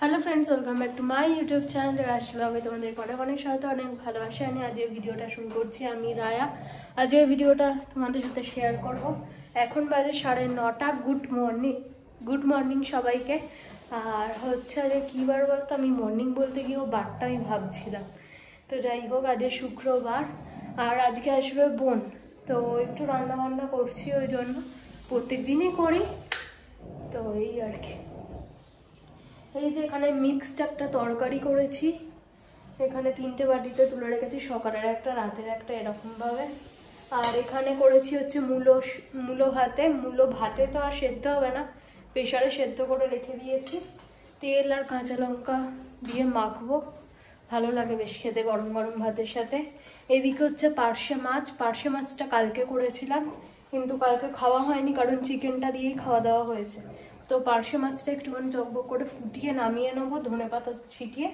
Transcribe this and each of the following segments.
Hello friends, welcome back to my YouTube channel Rash ব্লগে। তোমাদের অনেক অনেক সাথে অনেক ভালোবাসা আমি আজকে ভিডিওটা শুরু করছি। আমি রায়া। আজকে ভিডিওটা তোমাদের সাথে শেয়ার করব। এখন বাজে 9:30। গুড মর্নিং সবাইকে। আর হচ্ছে আজকে কী বার বলতো, আমি মর্নিং বলতে গিয়েও বারটা আমি ভাবছিলাম। তো যাই হোক, আজকে শুক্রবার আর আজকে আসবে বোন। তো একটু রান্না বান্না করছি, ওই জন্য প্রত্যেক দিনই করি। তো এই আর কি, এই যে এখানে মিক্সড একটা তরকারি করেছি, এখানে 3টে বাটিতে তুলে রেখেছি, সকালের একটা রাতের একটা এরকমভাবে। আর এখানে করেছি হচ্ছে মূলো ভাতে তো আর সেদ্ধ হবে না, প্রেশারে সেদ্ধ করে রেখে দিয়েছি। তেল আর কাঁচা লঙ্কা দিয়ে মাখবো, ভালো লাগে বেশ খেতে গরম গরম ভাতের সাথে। এদিকে হচ্ছে পার্শে মাছটা কালকে করেছিলাম, কিন্তু কালকে খাওয়া হয়নি কারণ চিকেনটা দিয়েই খাওয়া দাওয়া হয়েছে। তো পার্শে মাছটা একটুখানি চকবক করে ফুটিয়ে নামিয়ে নেবো, ধনেপাতা ছিটিয়ে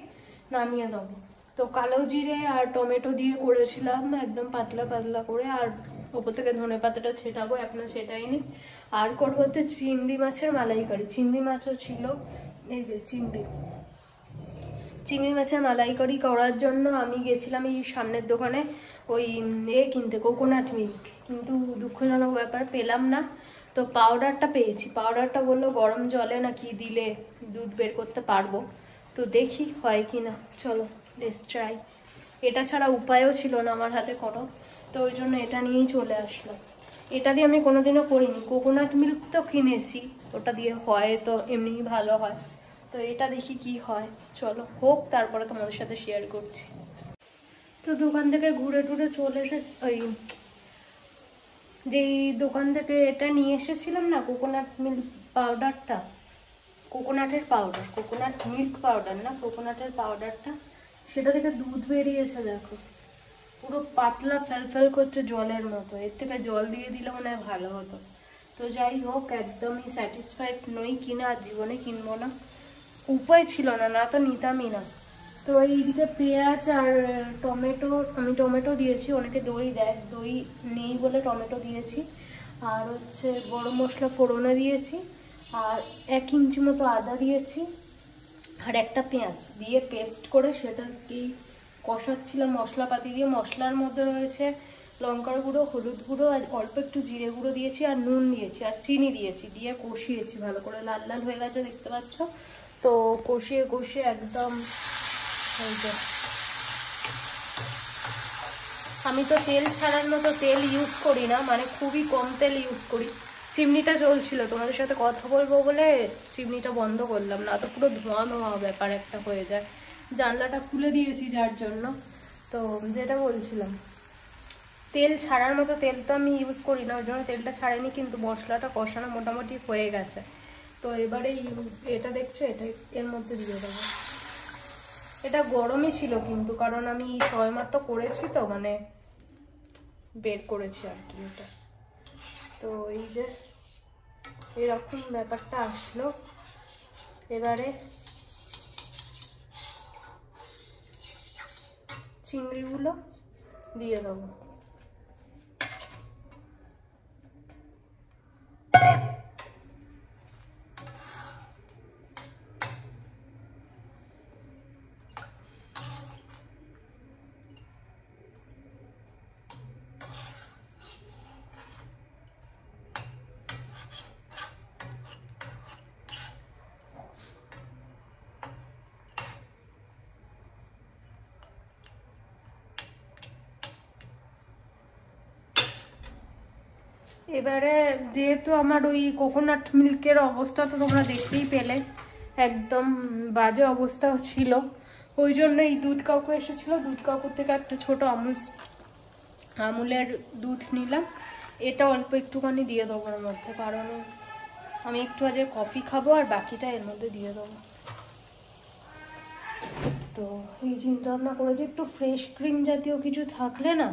নামিয়ে দেবো। তো কালো জিরে আর টমেটো দিয়ে করেছিলাম একদম পাতলা পাতলা করে, আর ওপর থেকে ধনেপাতাটা ছেটাবো, এখনো সেটাইনি। আর করবো হচ্ছে চিংড়ি মাছের মালাইকারি। চিংড়ি মাছও ছিল, এই যে চিংড়ি মাছের মালাইকারি করার জন্য আমি গেছিলাম এই সামনের দোকানে ওই কিনতে, কোকোনাট মিল্ক, কিন্তু দুঃখজনক ব্যাপার পেলাম না। তো পাউডারটা পেয়েছি, পাউডারটা বললো গরম জলে নাকি দিলে দুধ বের করতে পারবো। তো দেখি হয় কি না, চলো লেটস ট্রাই। এটা ছাড়া উপায়ও ছিল না আমার হাতে কোনো, তো ওই জন্য এটা নিয়েই চলে আসলাম। এটা দিয়ে আমি কোনোদিনও করিনি। কোকোনাট মিল্ক তো কিনেছি, ওটা দিয়ে হয় তো এমনিই ভালো হয়। তো এটা দেখি কি হয়, চলো হোক, তারপরে তোমাদের সাথে শেয়ার করছি। তো দোকান থেকে ঘুরে টুরে চলে এসে ওই যেই দোকান থেকে এটা নিয়ে এসেছিলাম না, কোকোনাট মিল্ক পাউডারটা, কোকোনাট মিল্ক পাউডার না, কোকোনাটের পাউডারটা, সেটা থেকে দুধ বেরিয়েছে দেখো, পুরো পাতলা ফেল করছে জলের মতো। এর থেকে জল দিয়ে দিলে মনে হয় ভালো হতো। তো যাই হোক, একদমই স্যাটিসফাইড নই, কিনা আর জীবনে কিনবো না, উপায় ছিল না, না তো নিতামই না। তো এইদিকে পেঁয়াজ আর টমেটো, আমি টমেটো দিয়েছি, অনেকে দই দেয়, দই নেই বলে টমেটো দিয়েছি। আর হচ্ছে গরম মশলা ফোড়নে দিয়েছি, আর 1 ইঞ্চি মতো আদা দিয়েছি, আর একটা পেঁয়াজ দিয়ে পেস্ট করে সেটাকেই কষাচ্ছিলাম মশলাপাতি দিয়ে। মশলার মধ্যে রয়েছে লঙ্কার গুঁড়ো, হলুদ গুঁড়ো, আর অল্প একটু জিরে গুঁড়ো দিয়েছি, আর নুন দিয়েছি, আর চিনি দিয়েছি, দিয়ে কষিয়েছি ভালো করে, লাল লাল হয়ে গেছে দেখতে পাচ্ছ। তো কষিয়ে একদম, আমি তো তেল ছাড়ার মতো তেল ইউজ করি না, মানে খুবই কম তেল ইউজ করি। চিমনিটা চলছিল, তোমাদের সাথে কথা বলবো বলে চিমনিটা বন্ধ করলাম, না তো পুরো ধোঁয়া ধোঁয়া ব্যাপার একটা হয়ে যায়। জানলাটা খুলে দিয়েছি যার জন্য। তো যেটা বলছিলাম, তেল ছাড়ার মতো তেল তো আমি ইউজ করি না, ওই জন্য তেলটা ছাড়েনি, কিন্তু মশলাটা কষানো মোটামুটি হয়ে গেছে। তো এবারে এটা দেখছো, এটা এর মধ্যে দিয়ে দেবো। এটা গরমই ছিল কিন্তু, কারণ আমি সবেমাত্র করেছি তো, মানে বের করেছি আর কি এটা। তো এই যে এরকম ব্যাপারটা আসলো, এবারে চিংড়িগুলো দিয়ে দেবো। এবারে যেহেতু আমার ওই কোকোনাট মিল্কের অবস্থা তো তোমরা দেখতেই পেলে, একদম বাজে অবস্থা ছিল, ওই জন্য এই দুধ কাকু এসেছিলো, দুধ কাকুর থেকে একটা ছোট আমুলের দুধ নিলাম। এটা অল্প একটুখানি দিয়ে দেবো ওর মধ্যে, কারণ আমি একটু আজকে কফি খাবো, আর বাকিটা এর মধ্যে দিয়ে দেবো। তো এই চিন্তা ভাবনা করেছি, একটু ফ্রেশ ক্রিম জাতীয় কিছু থাকলে না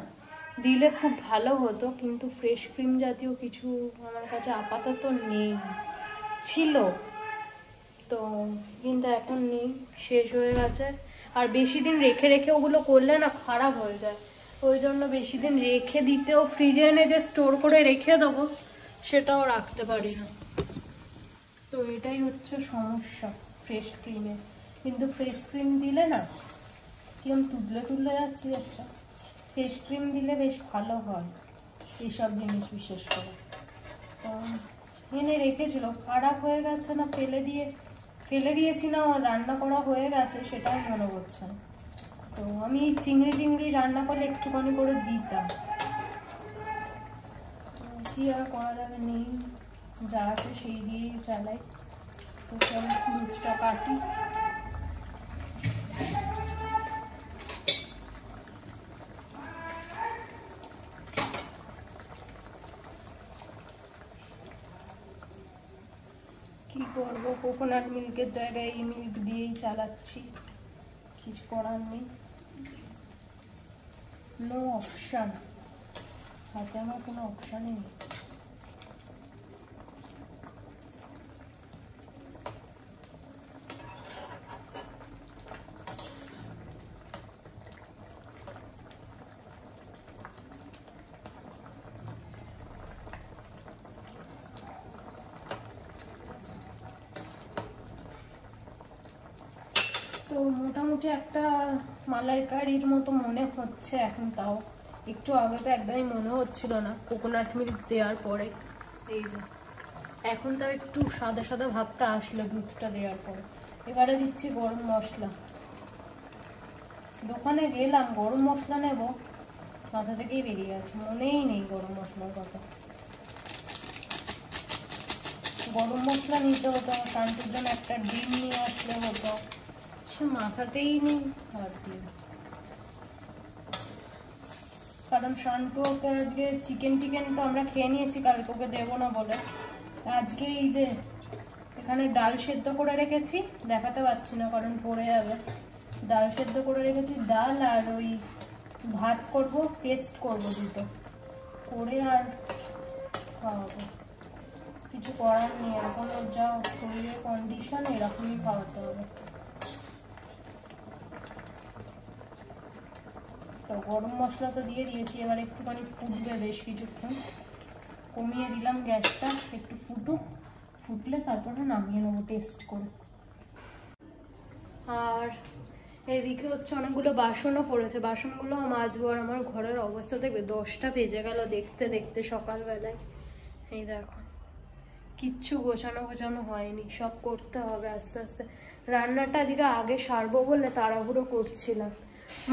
দিলে খুব ভালো হতো, কিন্তু ফ্রেশ ক্রিম জাতীয় কিছু আমার কাছে আপাতত নেই, ছিল তো কিন্তু এখন নেই, শেষ হয়ে গেছে। আর বেশি দিন রেখে রেখে ওগুলো করলে না খারাপ হয়ে যায়, ওই জন্য বেশি দিন রেখে দিতেও, ফ্রিজে এনে যে স্টোর করে রেখে দেবো সেটাও রাখতে পারি না। তো এটাই হচ্ছে সমস্যা ফ্রেশ ক্রিমে। কিন্তু ফ্রেশ ক্রিম দিলে না কিরম তুলে তুলে যাচ্ছে দেখছো, ফ্রেশ ক্রিম দিলে বেশ ভালো হয় এইসব জিনিস বিশেষ করে। তো এনে রেখেছিল, খারাপ হয়ে গেছে না ফেলে দিয়েছি না রান্না করা হয়ে গেছে সেটাই মনে করছে না। তো আমি চিংড়ি রান্না করলে একটুখানি করে দিতাম, কি আর করা যাবে, নেই যা আছে সেই দিয়েই চালাই। তো চলো দুধটা কাটি। কি করবো, কোকোনাট মিল্কের জায়গায় এই মিল্ক দিয়েই চালাচ্ছি, কিছু করার নেই, নো অপশান, হাতে আমার কোনো অপশানই নেই। তো মোটামুটি একটা মালাইকারির মতো মনে হচ্ছে এখন, তাও একটু আগে তো একদমই মনে হচ্ছিল না কোকোনাট মিল্ক দেওয়ার পরে। এই যে এখন তাও একটু সাদা সাদা ভাবটা আসলো দুধটা দেওয়ার পরে। এবারে দিচ্ছি গরম মশলা। দোকানে গেলাম গরম মশলা নেব, মাথা থেকেই বেরিয়ে গেছে, মনেই নেই গরম মশলার কথা। গরম মশলা নিতে হতো, শান্তির জন্য একটা ডিম নিয়ে আসলে হতো, সে মাথাতেই নেই। আর দিয়ে কারণ শান্তুকে আজকে চিকেন তো আমরা খেয়ে নিয়েছি, কালকে ওকে দেবো না বলে আজকে এই যে এখানে ডাল সেদ্ধ করে রেখেছি, দেখাতে পাচ্ছি না কারণ পড়ে যাবে। ডাল সেদ্ধ করে রেখেছি, ডাল আর ওই ভাত করব, পেস্ট করব দুটো করে আর খাওয়াবো। কিছু করার নেই, এখন ওর যা শরীরের কন্ডিশন এরকমই খাওয়াতে হবে। তো গরম মশলা তো দিয়ে দিয়েছি, এবার একটুখানি ফুটবে বেশ কিছুক্ষণ, কমিয়ে দিলাম গ্যাসটা, একটু ফুটলে তারপরে নামিয়ে নেবো টেস্ট করে। আর এদিকে হচ্ছে অনেকগুলো বাসনও পড়েছে, বাসনগুলো মাজবো। আর আমার ঘরের অবস্থা দেখবে, 10টা বেজে গেল দেখতে দেখতে সকালবেলায়। এই দেখো কিচ্ছু গোছানো হয়নি, সব করতে হবে আস্তে আস্তে। রান্নাটা আজকে আগে সারবো বলে তাড়াহুড়ো করছিলাম,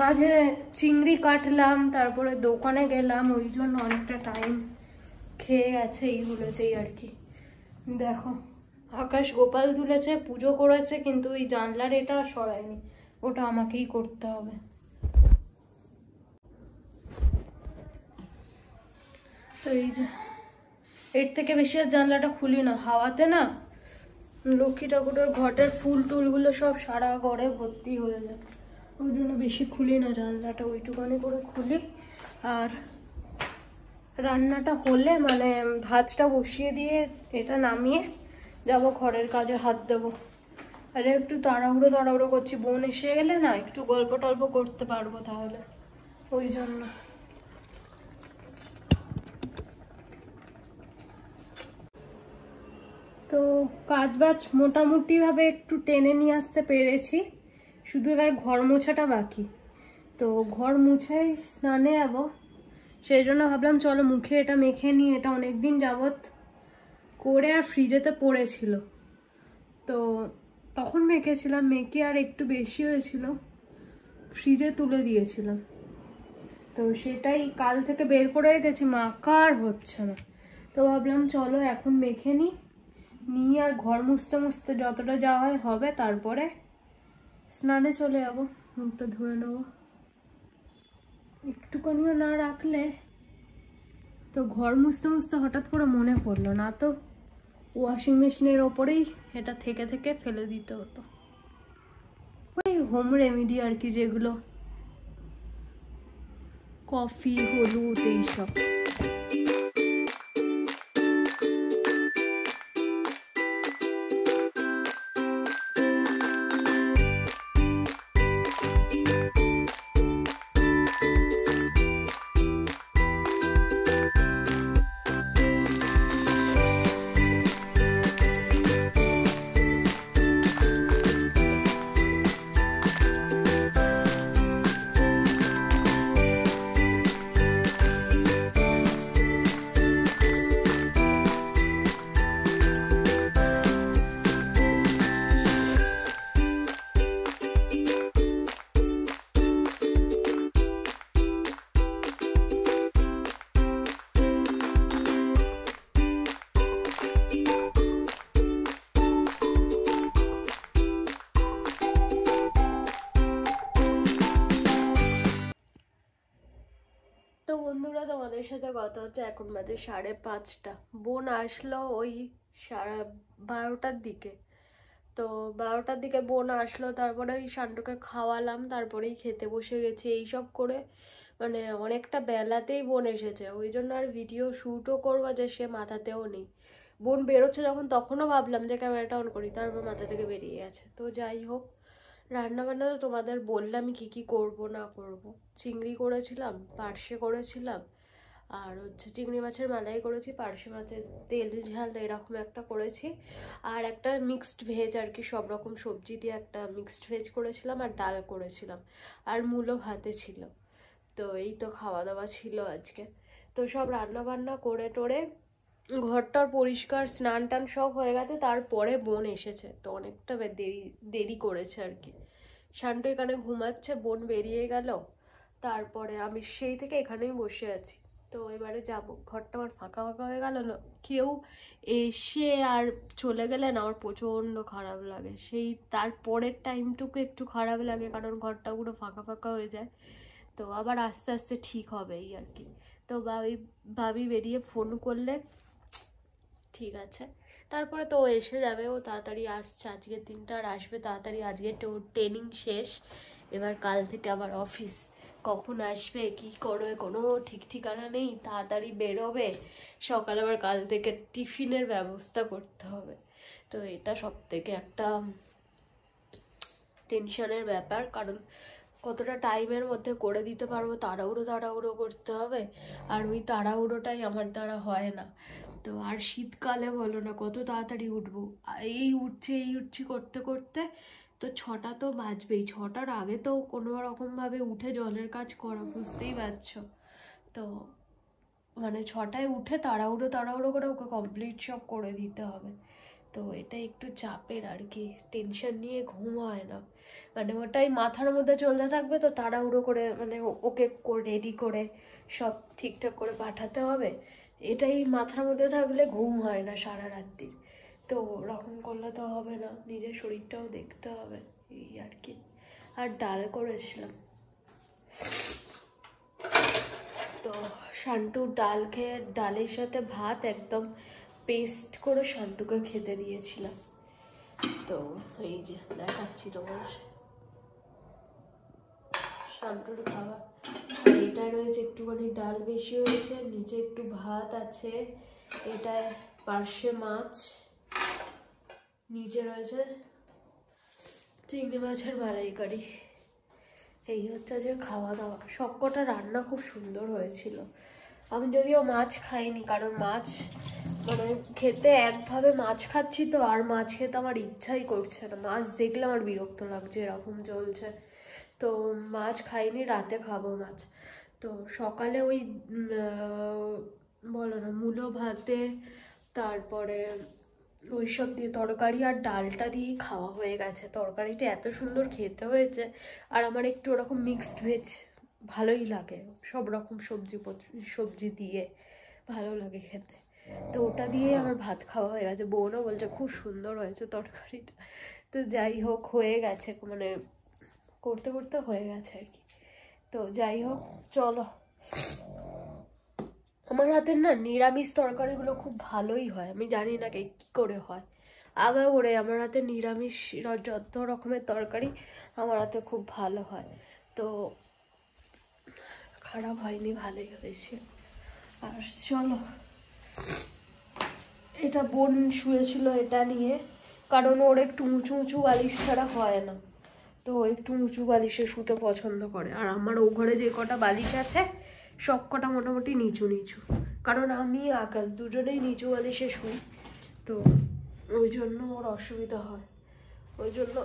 মাঝে চিংড়ি কাটলাম, তারপরে দোকানে গেলাম, ওই জন্য অনেকটা টাইম খেয়ে গেছে এইগুলোতেই আর কি। দেখো আকাশ গোপাল তুলেছে, পুজো করেছে, কিন্তু ওই জানলার এটা সরায়নি, ওটা আমাকেই করতে হবে। তো এই যে এর থেকে বেশি আর জানলাটা খুলি না, হাওয়াতে না লক্ষ্মী ঠাকুরের ঘটের ফুল টুলগুলো সব সারা ঘরে ভর্তি হয়ে যায়, ওই জন্য বেশি খুলি না জানলাটা, ওইটুখানি করে খুলি। আর রান্নাটা হলে মানে ভাতটা বসিয়ে দিয়ে এটা নামিয়ে যাব ঘরের কাজে হাত দেবো। আর একটু তাড়াহুড়ো করছি, বোন এসে গেলে না একটু গল্প টল্প করতে পারবো তাহলে, ওই জন্য। তো কাজবাজ মোটামুটিভাবে একটু টেনে নিয়ে আসতে পেরেছি, শুধু আর ঘর মোছাটা বাকি। তো ঘর মুছেই স্নানে যাবো, সেই জন্য ভাবলাম চলো মুখে এটা মেখে নিই। এটা অনেকদিন যাবত করে আর ফ্রিজেতে পড়েছিল, তো তখন মেখেছিলাম, মেখে আর একটু বেশি হয়েছিল, ফ্রিজে তুলে দিয়েছিলাম। তো সেটাই কাল থেকে বের করে রেখেছি, মাখা আর হচ্ছে না। তো ভাবলাম চলো এখন মেখে নিয়ে আর ঘর মুছতে যতটা যাওয়া হয় হবে, তারপরে স্নানে চলে যাবো, মুখটা ধুয়ে নেবো। একটুখানিও না রাখলে তো ঘর মুছতে হঠাৎ করে মনে পড়লো না, তো ওয়াশিং মেশিনের ওপরেই এটা থেকে ফেলে দিতে হতো। ওই হোম রেমেডি আর কি, যেগুলো কফি, হলুদ, এইসব। বন্ধুরা, তোমাদের সাথে কথা হচ্ছে এখন বাজে 5:30। বোন আসলো ওই 12টার দিকে। তো 12টার দিকে বোন আসলো, তারপরে ওই শান্টুকে খাওয়ালাম, তারপরেই খেতে বসে গেছি। এইসব করে মানে অনেকটা বেলাতেই বোন এসেছে, ওই জন্য আর ভিডিও শ্যুটও করবো যে সে মাথাতেও নেই। বোন বেরোচ্ছে যখন তখনও ভাবলাম যে ক্যামেরাটা অন করি, তারপর মাথা থেকে বেরিয়ে গেছে। তো যাই হোক, রান্নাবান্না তো তোমাদের বললামই কী কী করবো না করবো। চিংড়ি করেছিলাম, পার্শে করেছিলাম, আর হচ্ছে চিংড়ি মাছের মালাই করেছি, পার্শে মাছের তেল ঝাল এরকম একটা করেছি, আর একটা মিক্সড ভেজ আর কি, সব রকম সবজি দিয়ে একটা মিক্সড ভেজ করেছিলাম, আর ডাল করেছিলাম, আর মূলো ভাতে ছিল। তো এই তো খাওয়া দাওয়া ছিল আজকে। তো সব রান্না বান্না করে টোরে ঘরটার পরিষ্কার, স্নান টান সব হয়ে গেছে। তারপরে বোন এসেছে, তো অনেকটা দেরি করেছে আর কি। শান্টু এখানে ঘুমাচ্ছে, বোন বেরিয়ে গেল, তারপরে আমি সেই থেকে এখানেই বসে আছি। তো এবারে যাব, ঘরটা আমার ফাঁকা ফাঁকা হয়ে গেল না, কেউ এসে আর চলে গেলে না আমার প্রচণ্ড খারাপ লাগে। সেই তারপরের টাইমটুকু একটু খারাপ লাগে, কারণ ঘরটা পুরো ফাঁকা ফাঁকা হয়ে যায়। তো আবার আস্তে আস্তে ঠিক হবে এই আর কি। তো ভাবি বেরিয়ে ফোন করলে ঠিক আছে, তারপরে তো ও এসে যাবে, ও তাড়াতাড়ি আসছে, আজকের দিনটা আর আসবে তাড়াতাড়ি। আজকে ট্রেনিং শেষ, এবার কাল থেকে আবার অফিস। কখন আসবে কি করবে কোনো ঠিক ঠিকানা নেই, তাড়াতাড়ি বেরোবে, সকালে আবার কাল থেকে টিফিনের ব্যবস্থা করতে হবে। তো এটা সব থেকে একটা টেনশনের ব্যাপার, কারণ কতটা টাইমের মধ্যে করে দিতে পারবো তাড়াহুড়ো করতে হবে, আর ওই তাড়াহুড়োটাই আমার দ্বারা হয় না। তো আর শীতকালে বলো না কত তাড়াতাড়ি উঠবো, এই উঠছি করতে করতে তো 6টা তো বাজবেই। 6টার আগে তো কোনো রকমভাবে উঠে জলের কাজ করা, বুঝতেই পারছো। তো মানে 6টায় উঠে তাড়াহুড়ো করে ওকে কমপ্লিট সব করে দিতে হবে। তো এটা একটু চাপের আর কি, টেনশন নিয়ে ঘুম হয় না, মানে ওটাই মাথার মধ্যে চলতে থাকবে। তো তাড়াহুড়ো করে মানে ওকে রেডি করে সব ঠিকঠাক করে পাঠাতে হবে, এটাই মাথার মধ্যে থাকলে ঘুম হয় না সারা রাত্রি। তো ওরকম করলে তো হবে না, নিজের শরীরটাও দেখতে হবে এই আর কি। আর ডাল করেছিলাম, তো শান্টু ডাল খেয়ে, ডালের সাথে ভাত একদম পেস্ট করে শান্টুকে খেতে দিয়েছিলাম। তো এই যে দেখাচ্ছি তোমার শান্টুর খাবার। এটা রয়েছে একটুখানি ডাল বেশি হয়েছে, নিচে একটু ভাত আছে, এটায় পার্শে মাছ, নিচে রয়েছে চিংড়ি মাছের মালাইকারি। এই হচ্ছে যে খাওয়া দাওয়া। সবকটা রান্না খুব সুন্দর হয়েছিল। আমি যদিও মাছ খাইনি, কারণ মাছ মানে খেতে একভাবে মাছ খাচ্ছি, তো আর মাছ খেতে আমার ইচ্ছাই করছে না, মাছ দেখলে আমার বিরক্ত লাগছে এরকম চলছে। তো মাছ খাইনি, রাতে খাবো মাছ। তো সকালে ওই বলো না মূলো ভাতে, তারপরে ওই সব দিয়ে তরকারি আর ডালটা দিয়েই খাওয়া হয়ে গেছে। তরকারিটা এত সুন্দর খেতে হয়েছে, আর আমার একটু ওরকম মিক্সড ভেজ ভালোই লাগে, সব রকম সবজি দিয়ে ভালো লাগে খেতে। তো ওটা দিয়ে আমার ভাত খাওয়া হয়ে গেছে। বোনও বলছে খুব সুন্দর হয়েছে তরকারিটা। তো যাই হোক, হয়ে গেছে, মানে করতে করতে হয়ে গেছে আর কি। তো যাই হোক, চলো। আমার হাতের না নিরামিষ তরকারিগুলো খুব ভালোই হয়, আমি জানি না কি করে হয়, আগাগোড়ে আমার হাতে নিরামিষ যত রকমের তরকারি আমার হাতে খুব ভালো হয়। তো খারাপ হয়নি, ভালোই হয়েছে। আর চলো, এটা বোন শুয়েছিল এটা নিয়ে, কারণ ওর একটু উঁচু উঁচু বালিশ ছাড়া হয় না, তো একটু উঁচু বালিশে শুতে পছন্দ করে। আর আমার ও ঘরে যে কটা বালিশ আছে সব কটা মোটামুটি নিচু নিচু, কারণ আমি আকাশ দুজনেই নিচু বালিশে শুই, তো ওই জন্য ওর অসুবিধা হয়। ওই জন্য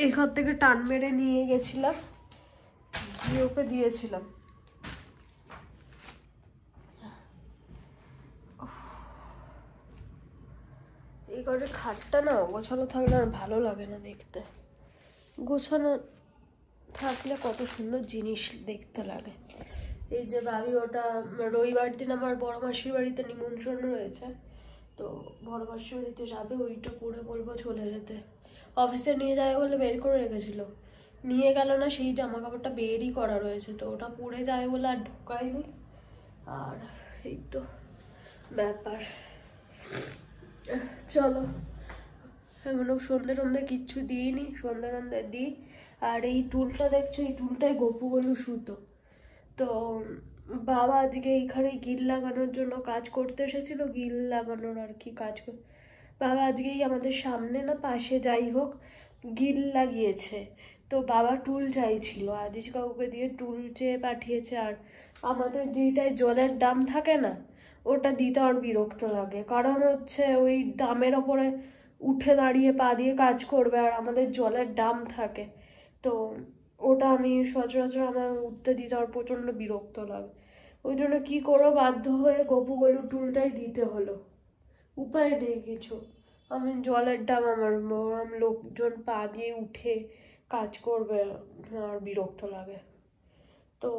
এই ঘর থেকে টান মেরে নিয়ে গেছিলাম, গিয়ে ওকে দিয়েছিলাম। এই ঘরে খাটটা না গোছানো থাকলে আর ভালো লাগে না দেখতে, গোছানো থাকলে কত সুন্দর জিনিস দেখতে লাগে। এই যে ভাবি, ওটা রবিবার দিন আমার বড় মাসির বাড়িতে নিমন্ত্রণ রয়েছে, তো বড় মাসির বাড়িতে যাবে, ওইটা পরে বলবো চলে যেতে। অফিসে নিয়ে যাবে বলে বের করে রেখেছিল, নিয়ে গেল না, সেই জামা কাপড়টা বেরই করা রয়েছে, তো ওটা পরে যাবে বলে আর ঢোকায়নি। আর এই তো ব্যাপার। চলো, এখনো সন্ধ্যে টন্ধে কিচ্ছু দিইনি, সন্ধ্যে টন্ধে দিই। আর এই টুলটা দেখছো, এই টুলটায় গপু গলু সুতো। তো বাবা আজকে এইখানে গিল লাগানোর জন্য কাজ করতে এসেছিল, গিল লাগানোর আর কি কাজ বাবা আজকেই আমাদের সামনে না পাশে যাই হোক গিল লাগিয়েছে। তো বাবা টুল চাইছিল, আজিজ কাকুকে দিয়ে টুল চেয়ে পাঠিয়েছে। আর আমাদের যেটায় জলের দাম থাকে না, ওটা দিতে আর বিরক্ত লাগে, কারণ হচ্ছে ওই দামের ওপরে উঠে দাঁড়িয়ে পা দিয়ে কাজ করবে, আর আমাদের জলের দাম থাকে। তো ওটা আমি সচরাচর আমার উঠতে দিতে আর প্রচণ্ড বিরক্ত লাগে। ওই জন্য কী করো, বাধ্য হয়ে গপু গলু টুলটাই দিতে হলো, উপায় নেই কিছু। আমি জলের ডাম আমার লোকজন পা দিয়ে উঠে কাজ করবে আর বিরক্ত লাগে। তো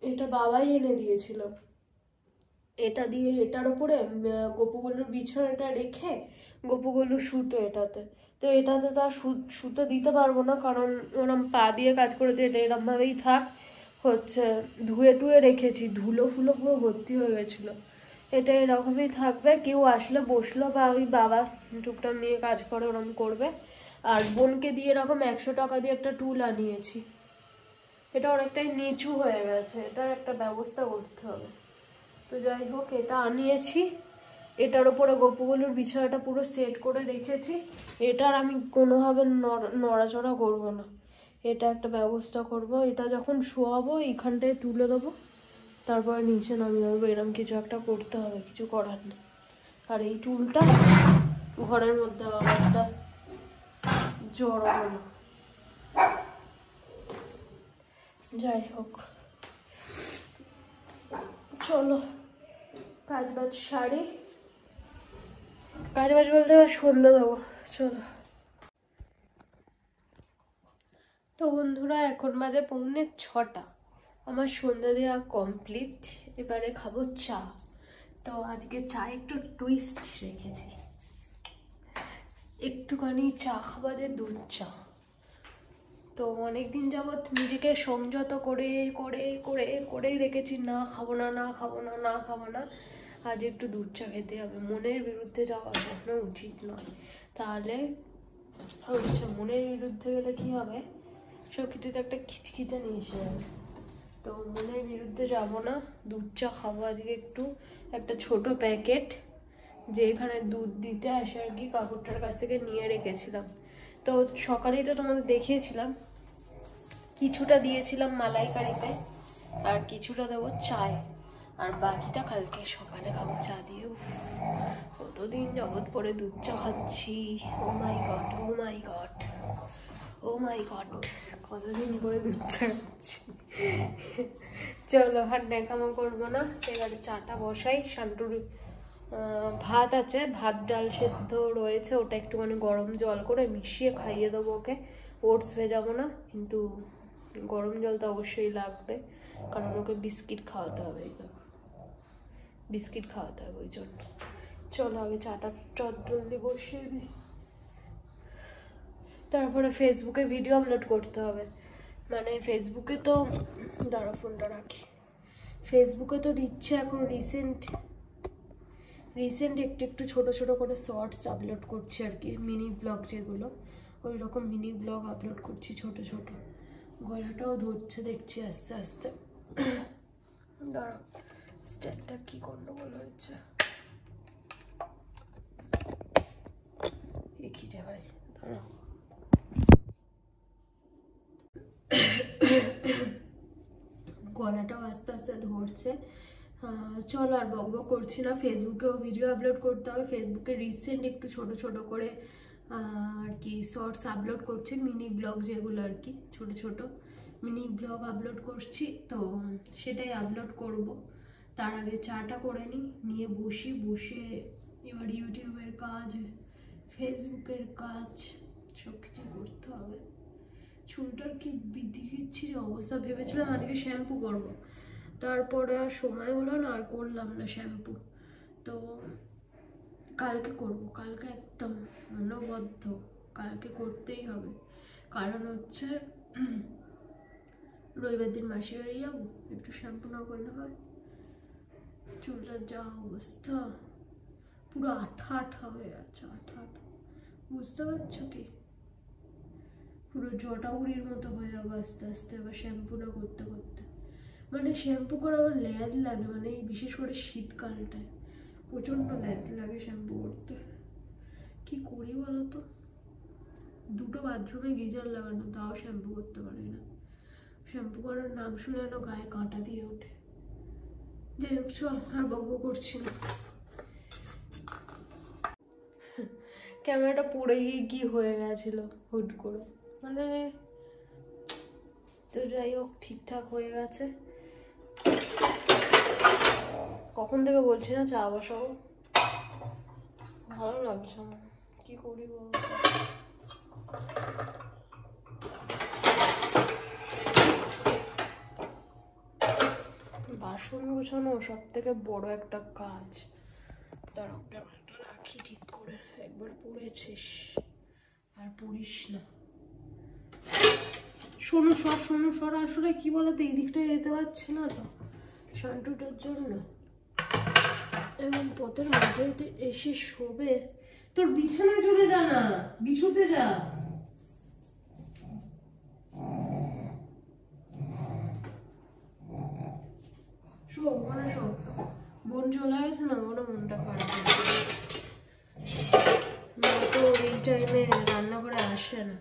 এটা বাবাই এনে দিয়েছিল, এটা দিয়ে এটার ওপরে গপুগুলোর বিছানাটা রেখে গপুগুলো শুতো এটাতে। তো এটাতে তো আর সুতো দিতে পারবো না, কারণ ওরম পা দিয়ে কাজ করেছে, এটা এরমভাবেই থাক। হচ্ছে ধুয়ে টুয়ে রেখেছি, ধুলো ফুলো পুরো ভর্তি হয়ে গেছিলো। এটা এরকমই থাকবে, কেউ আসলে বসলো বা ওই বাবা টুকটাক নিয়ে কাজ করে ওরকম করবে। আর বোনকে দিয়ে এরকম 100 টাকা দিয়ে একটা টুল আনিয়েছি, এটা অনেকটাই নিচু হয়ে গেছে, এটার একটা ব্যবস্থা করতে হবে। তো যাই হোক, এটা আনিয়েছি, এটার উপরে গপুগুলোর বিছানাটা পুরো সেট করে রেখেছি। এটার আমি কোনোভাবে নড়াচড়া করবো না, এটা একটা ব্যবস্থা করব। এটা যখন শোয়াবো এইখানটায় তুলে দেবো, তারপরে নিচে নামিয়ে দেবো, এরকম কিছু একটা করতে হবে, কিছু করার নেই। আর এই টুলটা ঘরের মধ্যে একটা জড়ো হলো। যাই হোক, চলো কাজ বাজ সারি, কাজ বাজ বলতে আবার সন্ধ্যে দেবো। চলো। তো বন্ধুরা, এখন বাজে 6:45, আমার সন্ধ্যা দেওয়া কমপ্লিট। এবারে খাবো চা। তো আজকে চা একটু টুইস্ট রেখেছি, একটুখানি চা খাবো, যে দুধ চা। তো অনেকদিন যাবৎ নিজেকে সংযত করে করে করে করেই রেখেছি, না খাবো না, না খাবো না, না খাবো না। আজ একটু দুধ চা খেতে হবে, মনের বিরুদ্ধে যাওয়া কখনো উচিত নয়। তাহলে হচ্ছে মনের বিরুদ্ধে গেলে কি হবে, সব কিছুতে একটা খিচখিচে নিয়ে এসে যাবে। তো মনের বিরুদ্ধে যাবো না, দুধ চা খাবো আজকে একটু। একটা ছোট প্যাকেট, যে এখানে দুধ দিতে আসে আর কি, কাকুরটার কাছ থেকে নিয়ে রেখেছিলাম। তো সকালেই তো তোমাদের দেখিয়েছিলাম, কিছুটা দিয়েছিলাম মালাইকারিতে, আর কিছুটা দেবো চায়, আর বাকিটা কালকে সকালে খাবো চা দিয়ে। কতদিন যাবৎ পরে দুধ চা খাচ্ছি, ও মাই গড, ও মাই গড, ও মাই গড, কতদিন করে দুধ চা খাচ্ছি। চলো, আর ন্যাকামো করবো না, এবারে চাটা বসাই। শান্তুর ভাত আছে, ভাত ডাল সেদ্ধ রয়েছে, ওটা একটুখানি গরম জল করে মিশিয়ে খাইয়ে দেবো ওকে। ওটস ভেজাবো না, কিন্তু গরম জল তো অবশ্যই লাগবে, কারণ ওকে বিস্কিট খাওয়াতে হবে। এই দেখো, বিস্কিট খাওয়াতে হবে, ওই জন্য। চলো আগে চাটা চট জলদি বসিয়ে দিই, তারপরে ফেসবুকে ভিডিও আপলোড করতে হবে। মানে ফেসবুকে তো, দাঁড়া ফোনটা রাখি, ফেসবুকে তো দিচ্ছে এখন রিসেন্ট একটু একটু ছোটো ছোটো করে শর্টস আপলোড করছি আর কি, মিনি ব্লগ যেগুলো, ওই রকম মিনি ব্লগ আপলোড করছি ছোট ছোট। গলাটাও ধরছে দেখছি আস্তে আস্তে। দাঁড়াও, স্ট্যান্ডটা কি গন্ডগোল হয়েছে, একই রে ভাই, দাঁড়াও। গলাটাও আস্তে আস্তে ধরছে। চলো আর বক বক করছি না, ফেসবুকেও ভিডিও আপলোড করতে হবে। ফেসবুকে রিসেন্ট একটু ছোট ছোট করে আর কি শর্টস আপলোড করছি, মিনি ব্লগ যেগুলো আর কি, ছোট ছোট মিনি ব্লগ আপলোড করছি। তো সেটাই আপলোড করব। তার আগে চাটা করে নিয়ে বসে এবার ইউটিউবের কাজ, ফেসবুকের কাজ সব কিছু করতে হবে। চুলটার কি বিধিখিচ্ছির অবস্থা, ভেবেছিলাম আজকে শ্যাম্পু করবো, তারপরে আর সময় হলো না, আর করলাম না শ্যাম্পু। তো কালকে করব, কালকে একদম মনোবদ্ধ, কালকে করতেই হবে। কারণ হচ্ছে রবিবার দিন মাসির বাড়ি যাবো, একটু শ্যাম্পু না করলে হয়। চুলটার যা অবস্থা, পুরো আঠা আঠা হয়ে যাচ্ছে, আঠা আঠা, বুঝতে পারছো কি? পুরো জটাউড়ির মতো হয়ে যাবো আস্তে আস্তে আবার শ্যাম্পুটা করতে করতে। মানে শ্যাম্পু করে আমার ল্যাদ লাগে, মানে এই বিশেষ করে শীতকালটায় প্রচণ্ড ল্যাদ লাগে শ্যাম্পু করতে। কি করি বলো তো, দুটো বাথরুমে গিজার লাগানো, তাও শ্যাম্পু করতে পারি না। শ্যাম্পু করার নাম শুনে যেন গায়ে কাঁটা দিয়ে ওঠে। যাই হোক চল, আর বকবক করছি না। ক্যামেরাটা পড়ে গিয়ে কি হয়ে গেছিল হুট করে, মানে তো যাই হোক ঠিকঠাক হয়ে গেছে। কখন থেকে বলছি না চা বসাবো, ভালো লাগছে না, কি করি বল। বাসন গোছানো সব থেকে বড় একটা কাজ। দাঁড়াও ক্যামেরাটা রাখি ঠিক করে, একবার পড়েছিস আর পড়িস না। শোনো সর, শোনো সর, আসলে কি বলতো এই দিকটায় যেতে পারছি না তো শান্টুটার জন্য, এবং পথের মাঝে এসে শোবে। তোর বিছানায় চলে যা না, বিছুতে যা। শো ওখানে শো, বোন চলে গেছে না, ওখানে মনটা খারাপ হয়ে তো এই টাইমে রান্না করে আসে না,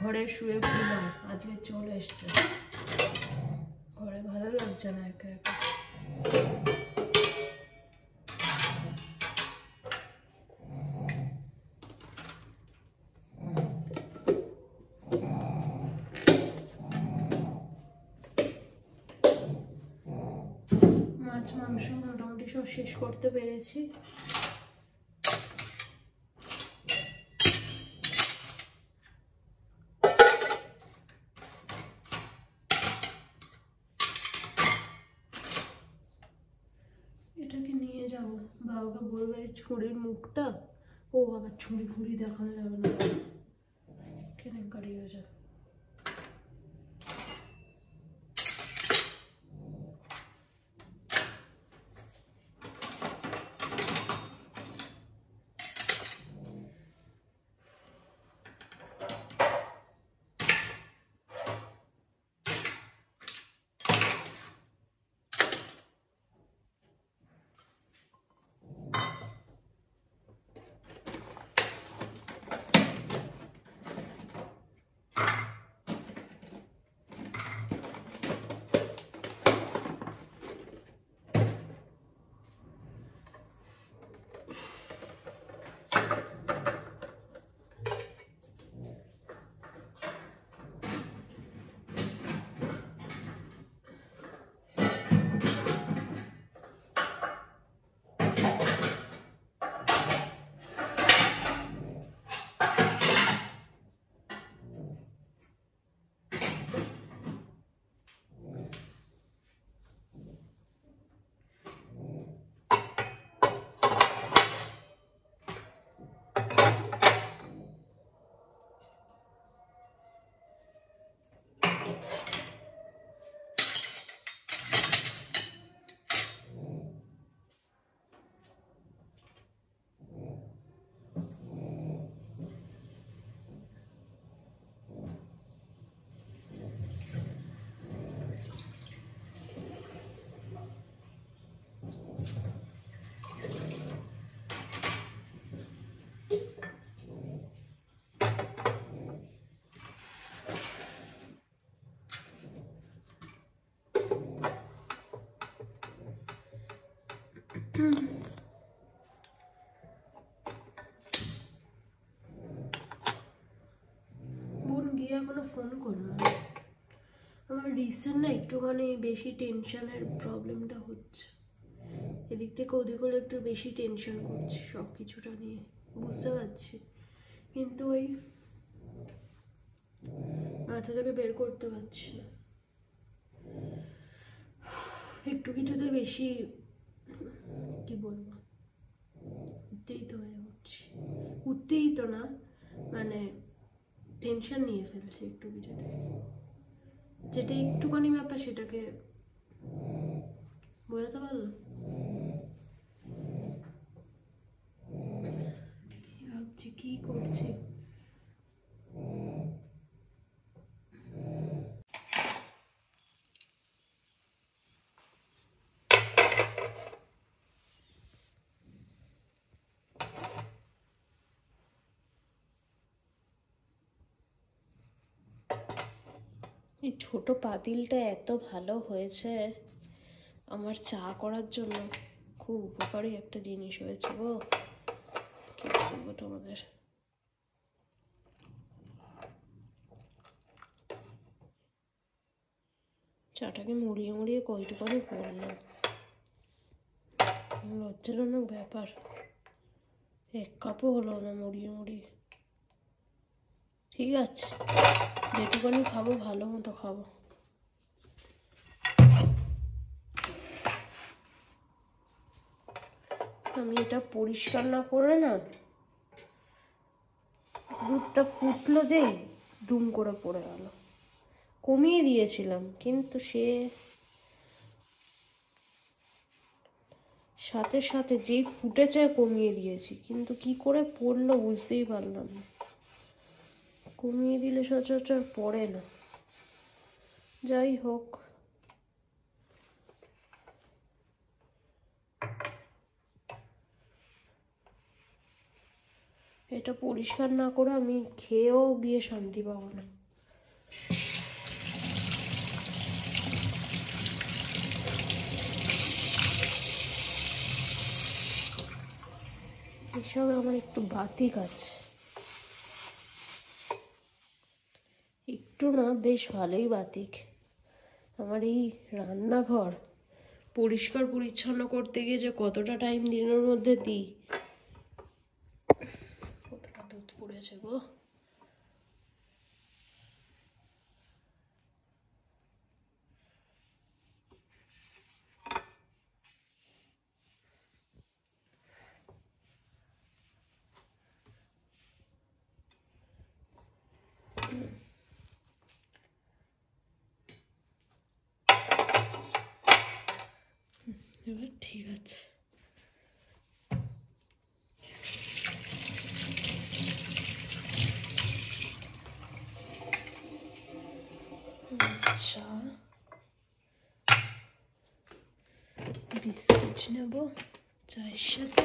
ঘরে শুয়ে ঘুমায়, আজকে চলে এসছে ঘরে, ভালো লাগছে না একা একা। মাছ মাংস মোটামুটি সব শেষ করতে পেরেছি। এটাকে নিয়ে যাবো, বাবাকে বলবে ছুরির মুখটা, ও আবার ছুরি ফুরি দেখানো যাবে না, কেলেঙ্কারি হয়ে যাবে। বোন গিয়ে এখনো ফোন করলো না। আমার রিসেন্ট না একটুখানি বেশি টেনশনের প্রবলেমটা হচ্ছে, এদিক থেকে ওদিক হলে একটু বেশি টেনশন করছি সব কিছুটা নিয়ে, বুঝতে পারছি, কিন্তু ওই মাথা থেকে বের করতে পারছি না। একটু কিছুতে বেশি কি বলবো, উত্তেজিত হয়ে উঠছি, উত্তেজিত না মানে টেনশন নিয়ে ফেলছে একটু কিছুতে, যেটা একটুখানি ব্যাপার সেটাকে বোঝাতে পারলো? কি ভাবছি, কি করছি? এই ছোট পাতিলটা এত ভালো হয়েছে আমার চা করার জন্য, খুব উপকারী একটা জিনিস হয়েছে গো। কি বলবো তোমাদের। চাটাকে মুড়িয়ে মুড়িয়ে কয়টুকানি করলাম, লজ্জাজনক ব্যাপার। 1 কাপও হলো না মুড়িয়ে মুড়িয়ে। ঠিক আছে, যেটুকানি খাবো ভালো মতো খাবো। আমি এটা পরিষ্কার না করে না, দুধটা ফুটলো যেই দুম করে পড়ে গেল। কমিয়ে দিয়েছিলাম কিন্তু সে সাথে সাথে যেই ফুটেছে কমিয়ে দিয়েছি, কিন্তু কি করে পড়লো বুঝতেই পারলাম না। কমিয়ে দিলে সচরাচর পড়ে না। যাই হোক, এটা পরিষ্কার না করে আমি খেয়েও গিয়ে শান্তি পাবো না। এসবে আমার একটু বাতিক আছে, একটু না বেশ ভালোই বাতিক। আমার এই রান্নাঘর পরিষ্কার পরিচ্ছন্ন করতে গিয়ে যে কতটা টাইম দিনের মধ্যে দিই। কতটা দুধ পড়েছে গো। এবার ঠিক আছে। আচ্ছা, বিস্কিট নেব চায়ের সাথে।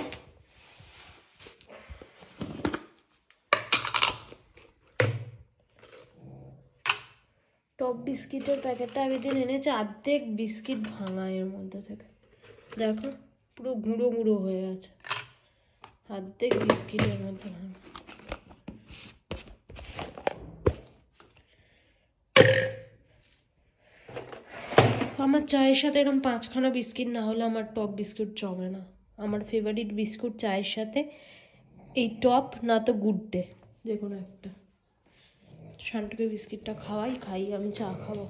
টপ বিস্কিটের প্যাকেটটা আগের দিন এনেছে, অর্ধেক বিস্কিট ভাঙা এর মধ্যে থেকে। দেখো পুরো গুঁড়ো গুঁড়ো হয়ে আছে, অর্ধেক বিস্কিটের মধ্যে ভাঙা। আমার চায়ের সাথে এরকম 5খানা বিস্কিট না হলে আমার টপ বিস্কুট জমে না। আমার ফেভারিট বিস্কুট চায়ের সাথে এই টপ, না তো গুড ডে, যে কোনো একটা। শান্টুকে বিস্কিটটা খাই আমি চা খাবো।